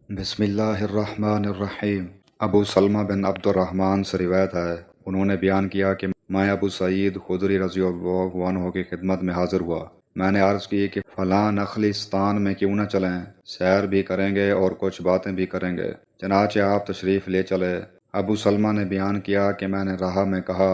بسم اللہ الرحمن الرحیم۔ ابو سلمہ بن عبد الرحمن سے روایت ہے، انہوں نے بیان کیا کہ میں ابو سعید خدری رضی اللہ عنہ کی خدمت میں حاضر ہوا۔ میں نے عرض کی کہ فلاں نخلستان میں کیوں نہ چلیں، سیر بھی کریں گے اور کچھ باتیں بھی کریں گے۔ چنانچہ آپ تشریف لے چلے۔ ابو سلمہ نے بیان کیا کہ میں نے راہ میں کہا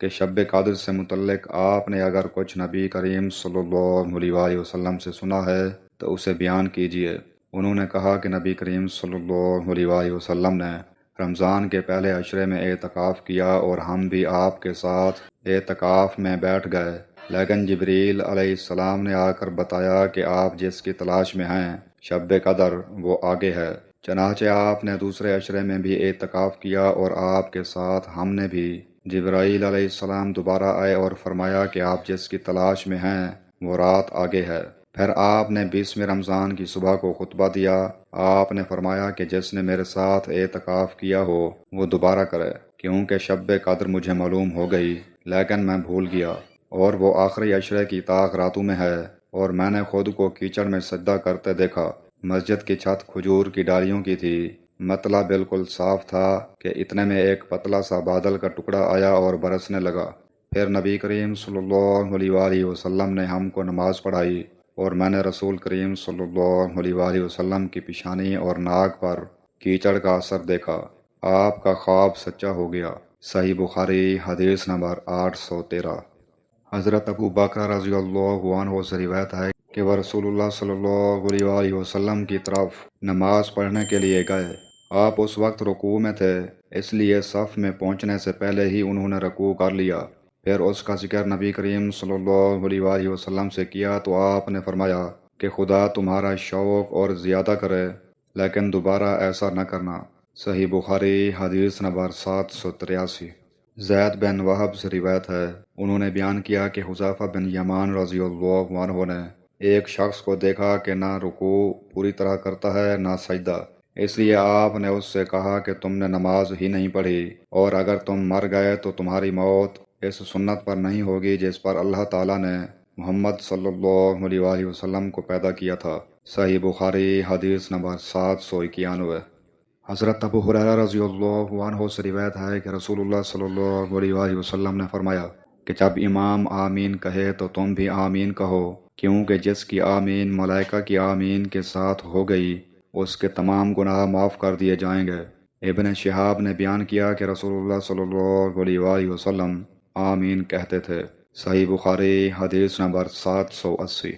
کہ شب قدر سے متعلق آپ نے اگر کچھ نبی کریم صلی اللہ علیہ وسلم سے سنا ہے تو اسے بیان کیجیے۔ انہوں نے کہا کہ نبی کریم صلی اللہ علیہ وسلم نے رمضان کے پہلے عشرے میں اعتکاف کیا اور ہم بھی آپ کے ساتھ اعتکاف میں بیٹھ گئے، لیکن جبریل علیہ السلام نے آ کر بتایا کہ آپ جس کی تلاش میں ہیں شب قدر وہ آگے ہے۔ چنانچہ آپ نے دوسرے عشرے میں بھی اعتکاف کیا اور آپ کے ساتھ ہم نے بھی۔ جبرائیل علیہ السلام دوبارہ آئے اور فرمایا کہ آپ جس کی تلاش میں ہیں وہ رات آگے ہے۔ پھر آپ نے 20ویں رمضان کی صبح کو خطبہ دیا۔ آپ نے فرمایا کہ جس نے میرے ساتھ اعتکاف کیا ہو وہ دوبارہ کرے، کیونکہ شب قدر مجھے معلوم ہو گئی لیکن میں بھول گیا، اور وہ آخری عشرے کی طاق راتوں میں ہے، اور میں نے خود کو کیچڑ میں سجدہ کرتے دیکھا۔ مسجد کی چھت کھجور کی ڈالیوں کی تھی۔ مطلع بالکل صاف تھا کہ اتنے میں ایک پتلا سا بادل کا ٹکڑا آیا اور برسنے لگا۔ پھر نبی کریم صلی اللہ علیہ وسلم نے ہم کو نماز پڑھائی، اور میں نے رسول کریم صلی اللہ علیہ وسلم کی پیشانی اور ناک پر کیچڑ کا اثر دیکھا۔ آپ کا خواب سچا ہو گیا۔ صحیح بخاری حدیث نمبر 813۔ حضرت ابو بکر رضی اللہ عنہ سے روایت ہے کہ وہ رسول اللہ صلی اللہ علیہ وسلم کی طرف نماز پڑھنے کے لیے گئے۔ آپ اس وقت رکوع میں تھے، اس لیے صف میں پہنچنے سے پہلے ہی انہوں نے رکوع کر لیا۔ پھر اس کا ذکر نبی کریم صلی اللہ علیہ وسلم سے کیا تو آپ نے فرمایا کہ خدا تمہارا شوق اور زیادہ کرے، لیکن دوبارہ ایسا نہ کرنا۔ صحیح بخاری حدیث نمبر 783۔ زید بن وہب سے روایت ہے، انہوں نے بیان کیا کہ حذیفہ بن یمان رضی اللہ عنہ نے ایک شخص کو دیکھا کہ نہ رکوع پوری طرح کرتا ہے نہ سجدہ، اس لیے آپ نے اس سے کہا کہ تم نے نماز ہی نہیں پڑھی، اور اگر تم مر گئے تو تمہاری موت اس سنت پر نہیں ہوگی جس پر اللہ تعالیٰ نے محمد صلی اللہ علیہ وسلم کو پیدا کیا تھا۔ صحیح بخاری حدیث نمبر 791۔ حضرت ابو ہریرہ رضی اللہ عنہ سے روایت ہے کہ رسول اللہ صلی اللہ علیہ وسلم نے فرمایا کہ جب امام آمین کہے تو تم بھی آمین کہو، کیونکہ جس کی آمین ملائکہ کی آمین کے ساتھ ہو گئی اس کے تمام گناہ معاف کر دیے جائیں گے۔ ابن شہاب نے بیان کیا کہ رسول اللہ صلی اللہ علیہ وسلم آمین کہتے تھے۔ صحیح بخاری حدیث نمبر 780۔